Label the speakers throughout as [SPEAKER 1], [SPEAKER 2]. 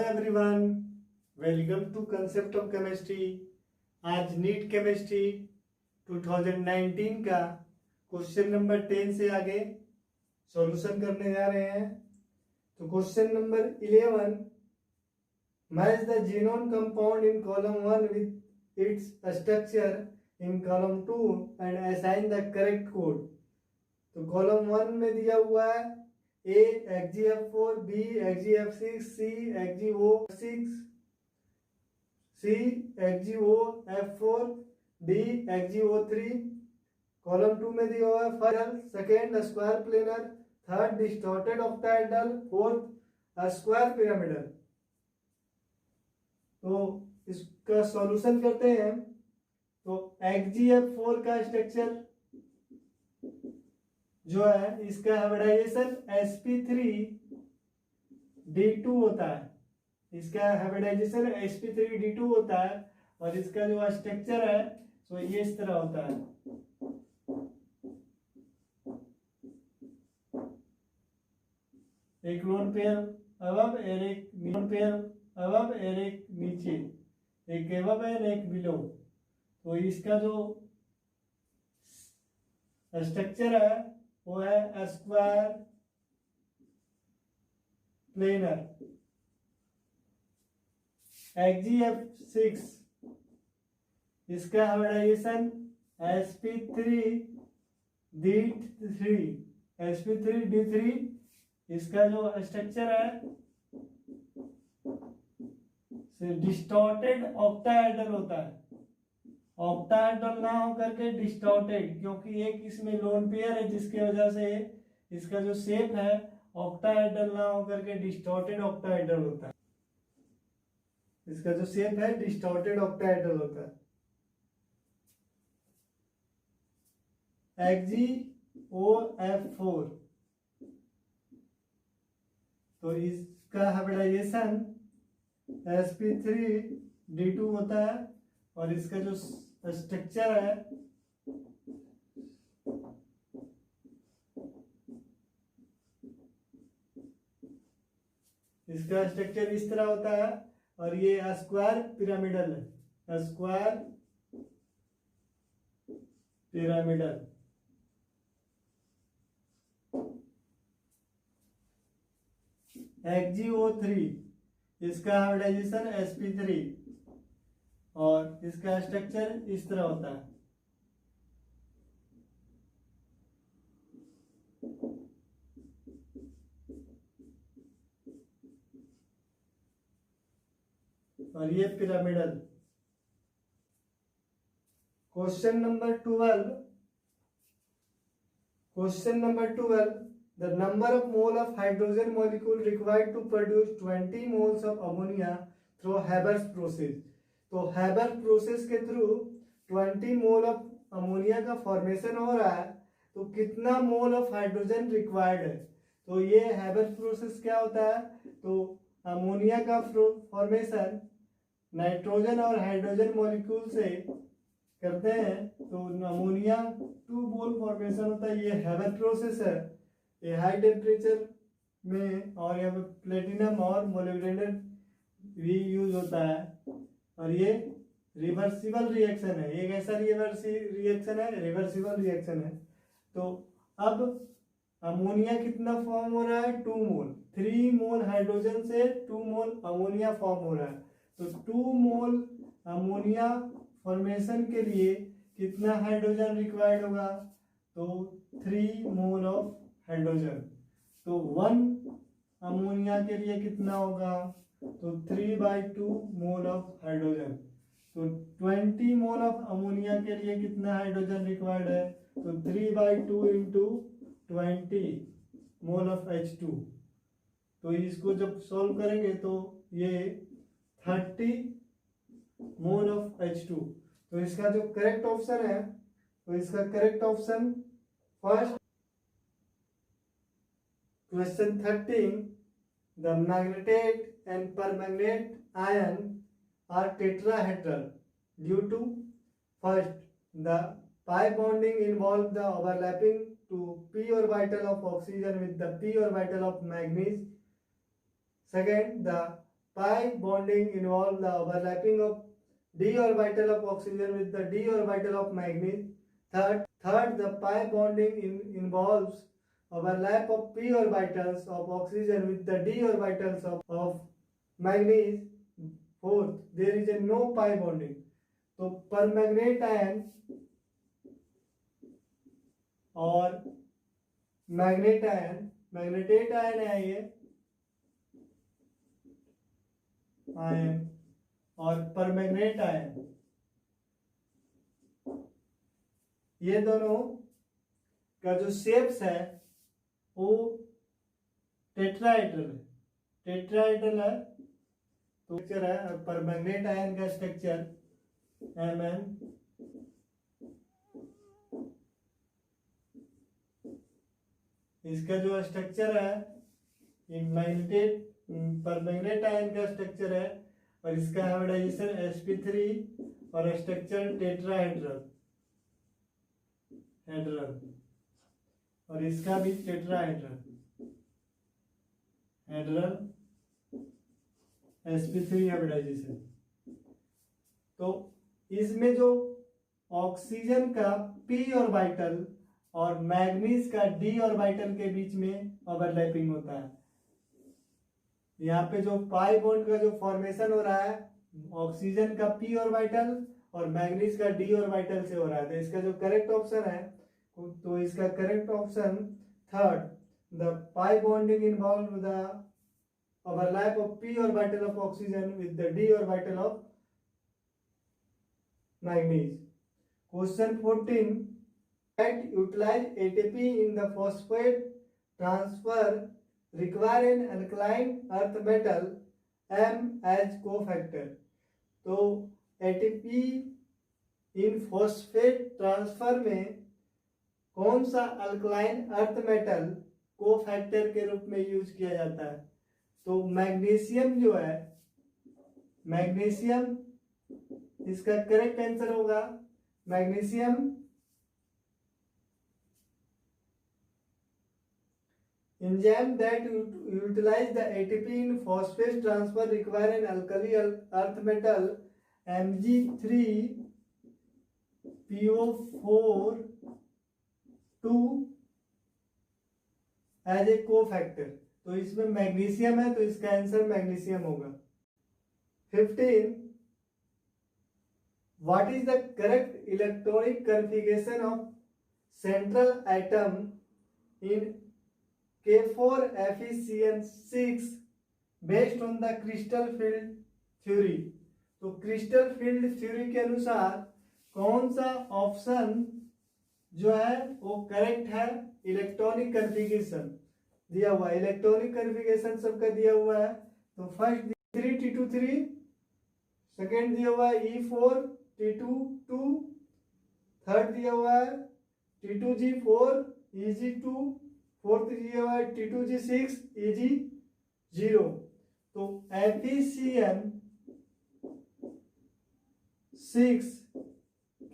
[SPEAKER 1] Everyone, welcome to concept of chemistry. आज NEET chemistry 2019 का question number 10 से आगे सॉल्यूशन करने जा रहे हैं। तो question number 11, match the genome compound in column 1 with its structure in column 2 and assign the correct code. तो कॉलम 1 में दिया हुआ है A XgF4, B XgF6, C XgO6, C XgOF4, D XgO3। Column 2 में दिया हुआ है first, second square planar, third distorted octahedral, fourth square pyramidal. तो इसका सॉल्यूशन करते हैं। तो XgF4 का स्ट्रक्चर जो है, इसका हाइब्रिडाइजेशन sp3d2 होता है। इसका हाइब्रिडाइजेशन sp3d2 होता है और इसका जो स्ट्रक्चर है तो ये इस तरह होता है। एक लोन पेयर अबव और एक लोन पेयर अबव और एक नीचे, एक अबव और एक बिलो। तो इसका जो स्ट्रक्चर है वो है स्क्वायर प्लेनर। XgF6 इसका हाइब्रिडाइजेशन sp3d3। इसका जो स्ट्रक्चर है डिस्टॉर्टेड ऑक्टाहेड्रल होता है। ऑक्टाहेड्रल ना होकर के डिस्टॉर्टेड, क्योंकि एक इसमें लोन पेयर है जिसकी वजह से इसका जो शेप है ऑक्टाहेड्रल ना होकर के डिस्टॉर्टेड ऑक्टाहेड्रल होता है। इसका जो शेप है डिस्टॉर्टेड ऑक्टाहेड्रल होता है। XgOF4 तो इसका हाइब्रिडाइजेशन sp3d2 होता है और इसका जो स्ट्रक्चर है इसका स्ट्रक्चर इस तरह होता है और ये स्क्वायर पिरामिडल है। Square pyramidal. XgO3 इसका हाइब्रिडाइजेशन sp3 और इसका स्ट्रक्चर इस तरह होता है। और ये pyramidal. Question number 12, the number of mole of hydrogen molecule required to produce 20 moles of ammonia through Haber's process। तो हैबर प्रोसेस के थ्रू 20 मोल ऑफ अमोनिया का फॉर्मेशन हो रहा है, तो कितना मोल ऑफ हाइड्रोजन रिक्वायर्ड है। तो ये हैबर प्रोसेस क्या होता है, तो अमोनिया का फॉर्मेशन नाइट्रोजन और हाइड्रोजन मॉलिक्यूल से करते हैं। तो अमोनिया 2 मोल फॉर्मेशन होता है। ये हैबर प्रोसेस है। ये हाई टेम्परेचर में और यहाँ पे प्लेटिनम और मोलिब्डेनम भी यूज होता है। और ये रिवर्सिबल रिएक्शन है। ये कैसा रिएक्शन है? रिवर्सिबल रिएक्शन है। तो अब अमोनिया कितना फॉर्म हो रहा है? 2 मोल। 3 मोल हाइड्रोजन से 2 मोल अमोनिया फॉर्म हो रहा है। तो 2 मोल अमोनिया फॉर्मेशन के लिए कितना हाइड्रोजन रिक्वायर्ड होगा? तो 3 मोल ऑफ हाइड्रोजन। तो 1 अमोनिया के लिए कितना होगा? तो 3/2 मोल ऑफ हाइड्रोजन। तो 20 मोल ऑफ अमोनिया के लिए कितना हाइड्रोजन रिक्वायर्ड है? तो 3/2 इंटू 20 मोल ऑफ H2। तो इसको जब सॉल्व करेंगे तो ये 30 मोल ऑफ H2। तो इसका जो करेक्ट ऑप्शन है, तो इसका correct option first question 13, the magnetite and permanganate ion are tetrahedral due to first the pi bonding involve the overlapping to p orbital of oxygen with the p orbital of manganese. Second, the pi bonding involve the overlapping of d orbital of oxygen with the d orbital of manganese. Third, the pi bonding involves overlap of p orbitals of oxygen with the d orbitals of manganese. Fourth, there is a no pi bonding. तो परमैग्नेट ion और मैग्नेटेट ion है ये ion और परमैग्नेट ion, ये दोनों का जो shapes है वो टेट्राहेड्रल है तो स्ट्रक्चर है। और परमैग्नेट आयन का स्ट्रक्चर Mn, इसका जो स्ट्रक्चर है परमैग्नेट आयन का स्ट्रक्चर है और इसका हाइब्रिडाइजेशन sp3 और स्ट्रक्चर टेट्राहेड्रल और इसका भी टेट्राहेड्रल sp3 हाइब्रिडाइजेशन। तो इसमें जो ऑक्सीजन का p ऑर्बिटल और मैग्नीज का d ऑर्बिटल के बीच में ओवरलैपिंग होता है। यहाँ पे जो पाई बॉन्ड का जो फॉर्मेशन हो रहा है ऑक्सीजन का p ऑर्बिटल और मैग्नीज का d ऑर्बिटल से हो रहा है। तो इसका जो करेक्ट ऑप्शन है तो इसका correct option third, the pi bonding involve the overlap of p orbital of oxygen with the d orbital of manganese. Question 14. That utilize ATP in the phosphate transfer require an alkaline earth metal M as cofactor. तो ATP इन phosphate transfer में कौन सा alkaline earth metal cofactor के रूप में use किया जाता है? तो मैग्नीशियम जो है, मैग्नीशियम इसका करेक्ट आंसर होगा magnesium. Enzyme that utilize the ATP in phosphate transfer require an alkali earth metal Mg3PO4 as a cofactor. तो इसमें मैग्नीशियम है तो इसका आंसर मैग्नीशियम होगा। 15. What is the correct electronic configuration of central atom in K4FeCN6 based on the crystal field theory? तो crystal field theory के अनुसार कौन सा ऑप्शन जो है वो करेक्ट है? इलेक्ट्रॉनिक कन्फिगरेशन दिया हुआ है, इलेक्ट्रॉनिक कन्फिगरेशन सबका दिया हुआ है। तो फर्स्ट 3T2 सेकेंड दिया हुआ है E4 T2 थर्ड दिया हुआ है T2G4 EG2 फोर्थ दिया हुआ है T2G6 EG0। तो FeCN6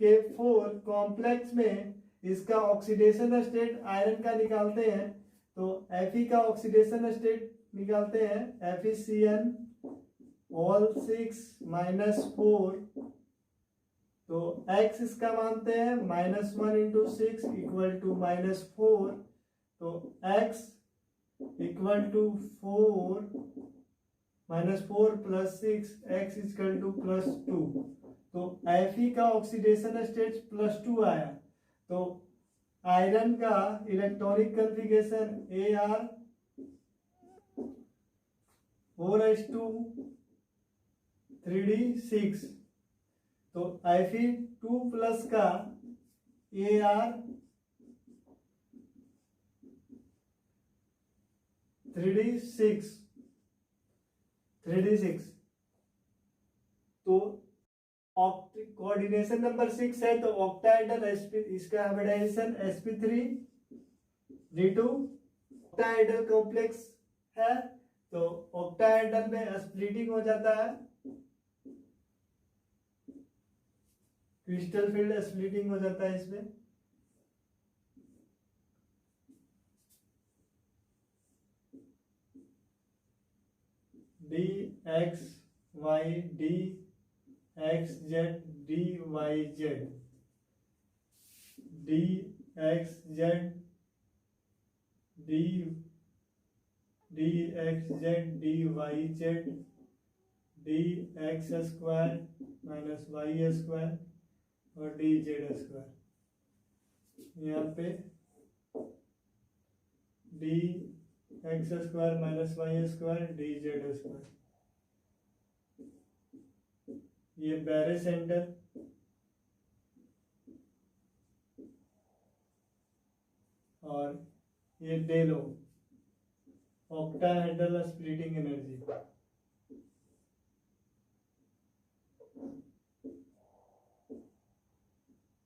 [SPEAKER 1] के 4 कॉम्प्लेक्स में इसका ऑक्सीडेशन स्टेट आयरन का निकालते हैं। तो Fe का ऑक्सीडेशन स्टेट निकालते हैं FeCN6-4। तो x इसका मानते हैं -1 × 6 = -4। तो x = 4 -4 + 6 x = +2। तो Fe का ऑक्सीडेशन स्टेट +2 आया। तो आयरन का electronic configuration Ar 4s2 3d6। तो Fe2+ का Ar 3d6। तो कोऑर्डिनेशन नंबर 6 है तो ऑक्टाहेड्रल इसका हाइब्रिडाइजेशन sp3d2 ऑक्टाहेड्रल कॉम्प्लेक्स है तो ऑक्टाहेड्रल में स्प्लिटिंग हो जाता है, क्रिस्टल फील्ड स्प्लिटिंग हो जाता है इसमें। D x y d x z d y z d x z d d x z d y z d x square minus y square और डी जेड स्क्वायर। यहाँ पे d x square minus y square d z square, ये barycentre और ये डेलो octahedral splitting energy.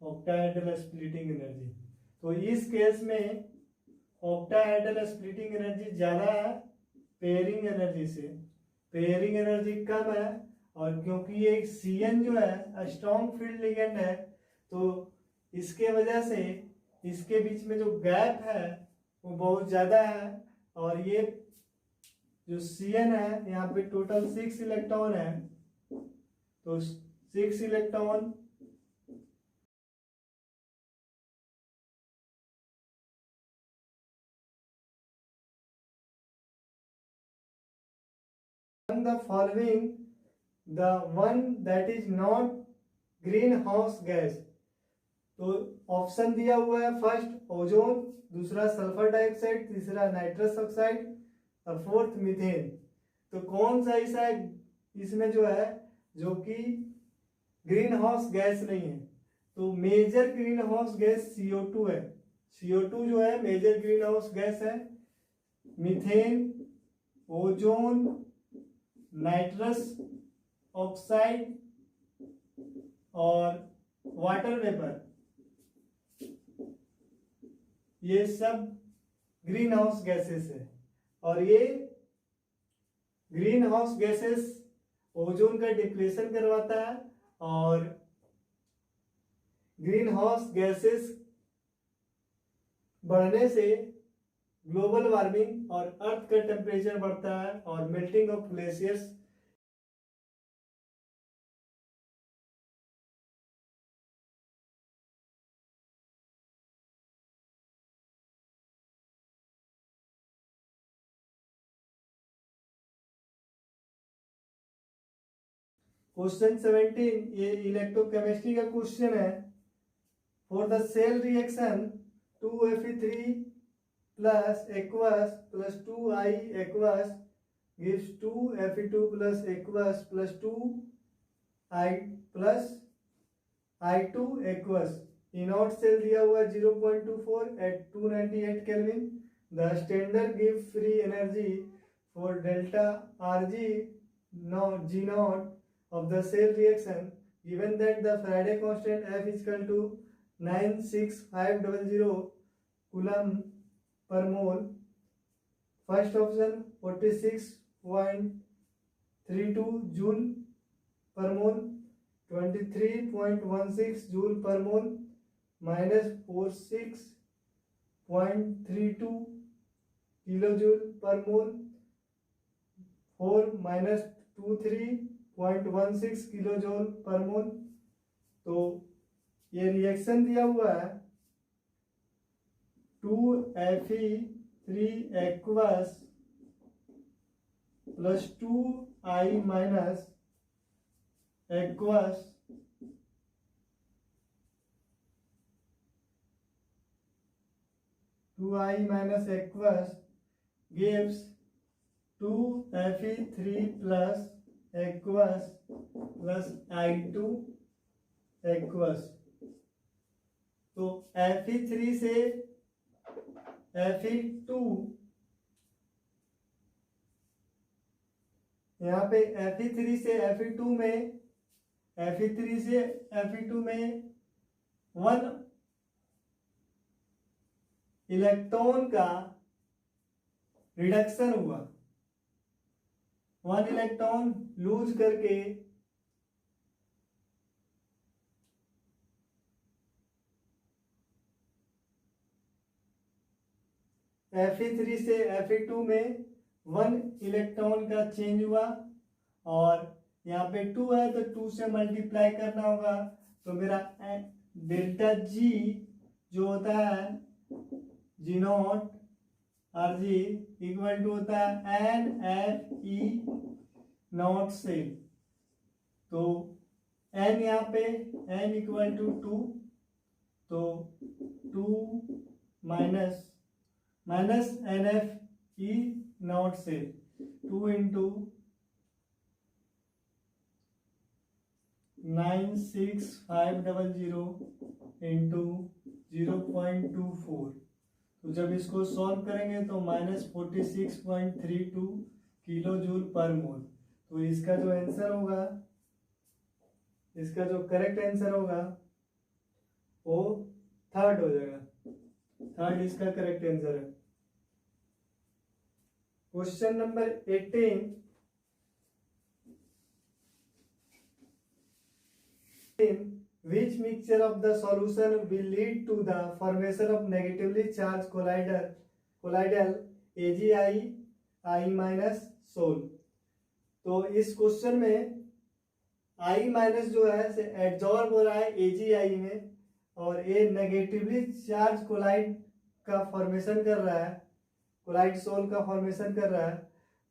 [SPEAKER 1] Octahedral splitting energy, तो इस case में ऑक्टाहेड्रल स्प्लिटिंग एनर्जी ज्यादा है पेयरिंग एनर्जी से, पेयरिंग एनर्जी कम है। और क्योंकि ये CN जो है स्ट्रॉन्ग फील्ड लिगेंड है, तो इसके वजह से इसके बीच में जो गैप है वो बहुत ज्यादा है। और ये जो CN है यहाँ पे टोटल 6 इलेक्ट्रॉन है, तो 6 electron the following the one that is not green house gas. तो ऑप्शन दिया हुआ है फर्स्ट ओजोन, दूसरा सल्फर डाइऑक्साइड, तीसरा नाइट्रस ऑक्साइड और फोर्थ मीथेन। तो कौन सा ऐसा है इसमें जो है जो कि ग्रीन हाउस गैस नहीं है? तो major green house gas CO2 है। CO2 जो है मेजर ग्रीन हाउस गैस है। मीथेन, ओजोन, नाइट्रस ऑक्साइड और वाटर वेपर, ये सब ग्रीन हाउस गैसेस है। और ये ग्रीन हाउस गैसेस ओजोन का डिप्लेशन करवाता है और ग्रीन हाउस गैसेस बढ़ने से ग्लोबल वार्मिंग और अर्थ का टेम्परेचर बढ़ता है और मेल्टिंग ऑफ ग्लेशियर्स। क्वेश्चन 17 ये इलेक्ट्रोकेमिस्ट्री का क्वेश्चन है। For the cell reaction 2Fe3 plus aqueous plus 2I aqueous gives 2Fe2 plus aqueous plus 2I plus I2 aqueous। E naught cell दिया हुआ 0.24 at 298 Kelvin। The standard give free energy for delta Rg G naught of the cell reaction given that the Faraday constant F is equal to 96500 coulomb per mole। First option 46.32 joule पर मोल, 23.16 joule पर मोल, -46.32 kilo joule पर मोल, 23.16 kilo joule पर मोल। तो ये reaction दिया हुआ है 2Fe3 aqueous plus 2I minus aqueous gives 2Fe3 plus aqueous plus I2 aqueous। तो Fe3 से Fe2, यहाँ पे Fe3 से Fe2 में 1 इलेक्ट्रॉन का रिडक्शन हुआ, 1 इलेक्ट्रॉन लूज करके Fe3 से Fe2 में 1 इलेक्ट्रॉन का चेंज हुआ, और यहाँ पे 2 है तो 2 से मल्टीप्लाई करना होगा, तो मेरा डेल्टा जी जो होता है G naught or G equal to होता है एन एफ ई नॉट से, तो एन यहाँ पे एन इक्वल टू 2, तो 2 minus minus n F E naught से 2 इंटू 96500 इंटू 0.24, तो जब इसको सॉल्व करेंगे तो -46.32 किलो जूल पर मोल। तो इसका जो आंसर होगा, इसका जो करेक्ट आंसर होगा वो थर्ड हो जाएगा, थर्ड इसका करेक्ट आंसर है। Question number 18, which mixture of the solution will lead to the formation of negatively charged colloidal AgI I minus sol. तो इस क्वेश्चन में I माइनस जो है से एड्जॉर्ब हो रहा है AgI में, और ये नेगेटिवली चार्ज कोलाइड का फॉर्मेशन कर रहा है, कोलाइड सोल का फॉर्मेशन कर रहा है।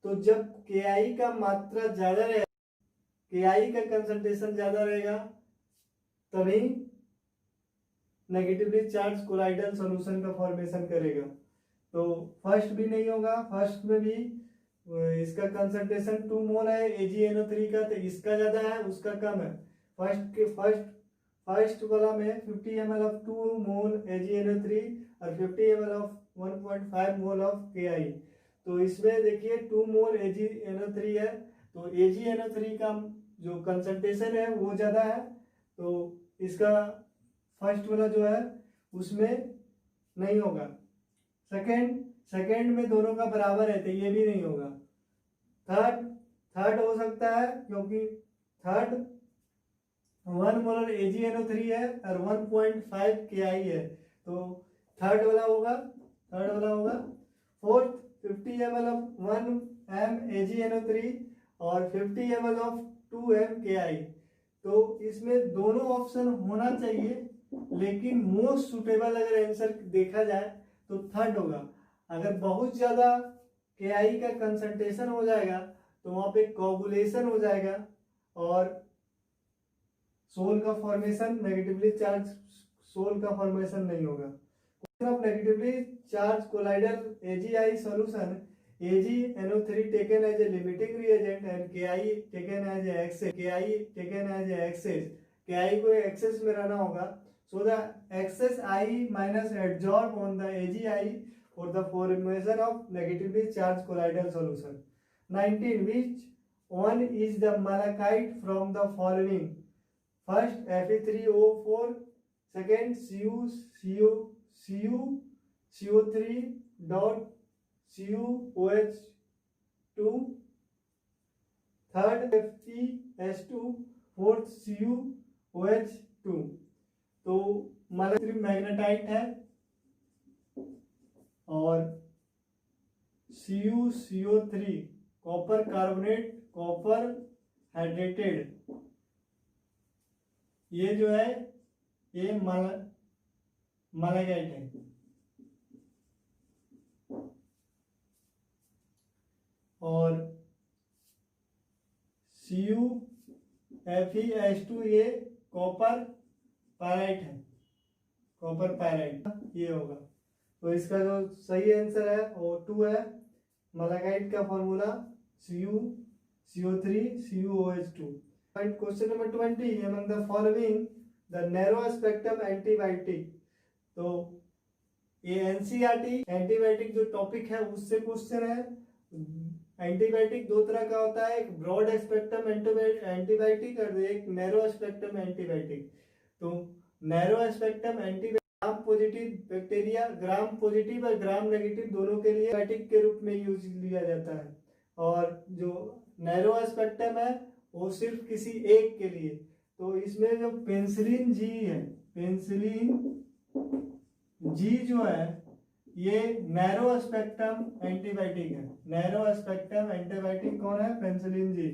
[SPEAKER 1] तो जब KI का मात्रा ज्यादा रहेगा, KI का कंसंट्रेशन ज्यादा रहेगा, तभी नेगेटिवली चार्ज कोलाइडल सॉल्यूशन का फॉर्मेशन करेगा। तो फर्स्ट भी नहीं होगा, फर्स्ट में भी इसका कंसंट्रेशन 2 मोल है AgNO3 का, तो इसका ज्यादा है उसका कम है। फर्स्ट वाला में 50 ml ऑफ 2 मोल AgNO3 और 50 ml of 1.5 mole of KI। तो इसमें देखिए 2 मोल AgNO3 है, तो AgNO3 का जो कंसंट्रेशन है वो ज्यादा है, तो इसका फर्स्ट वाला जो है उसमें नहीं होगा। सेकंड में दोनों का बराबर है, तो ये भी नहीं होगा। थर्ड हो सकता है, क्योंकि थर्ड 1 मोलर AgNO3 है और 1.5 KI है, तो थर्ड वाला होगा। Fourth 50 ml of 1 m AgNO3 और 50 ml ऑफ 2 m KI। तो इसमें दोनों ऑप्शन होना चाहिए, लेकिन मोस्ट सुटेबल अगर आंसर देखा जाए तो थर्ड होगा। अगर बहुत ज्यादा KI का कंसंट्रेशन हो जाएगा तो वहां पे कोगुलेशन हो जाएगा और सोल का फॉर्मेशन, नेगेटिवली चार्ज सोल का फॉर्मेशन नहीं होगा। Negatively charge colloidal AgI solution, AgNO3 taken as a limiting reagent and KI taken as a excess, KI को excess में रहना होगा, so the excess I minus adsorb on the AgI for the formation of negatively charged colloidal solution। 19, which one is the malachite from the following? First Fe3O4, second CO3 dot CuOH2, third FeS2, fourth CuOH2। तो malachite magnetite है और CO3 copper carbonate, copper hydrated, ये जो है ये malachite है। और CuFeS2 ये कॉपर पायराइट है, कॉपर पायराइट ये होगा। तो इसका जो सही आंसर है वो 2 है। malachite का formula CO3 CuOH2। Question number 20, among the following the narrow spectrum antibiotic। तो ये NCERT एंटीबायोटिक जो टॉपिक है उससे क्वेश्चन है। एंटीबायोटिक दो तरह का होता है, एक ब्रॉड स्पेक्ट्रम एंटीबायोटिक और एक नैरो स्पेक्ट्रम एंटीबायोटिक। तो narrow spectrum antibiotic gram positive bacteria, gram positive और ग्राम नेगेटिव दोनों के लिए एंटीबायोटिक के रूप में यूज लिया जाता है, और जो नैरो स्पेक्ट्रम है वो सिर्फ किसी एक के लिए। तो इसमें जो पेनिसिलिन जी है, पेनिसिलिन जी जो है ये नैरो स्पेक्ट्रम एंटीबायोटिक है। नैरो स्पेक्ट्रम एंटीबायोटिक कौन है? Penicillin G.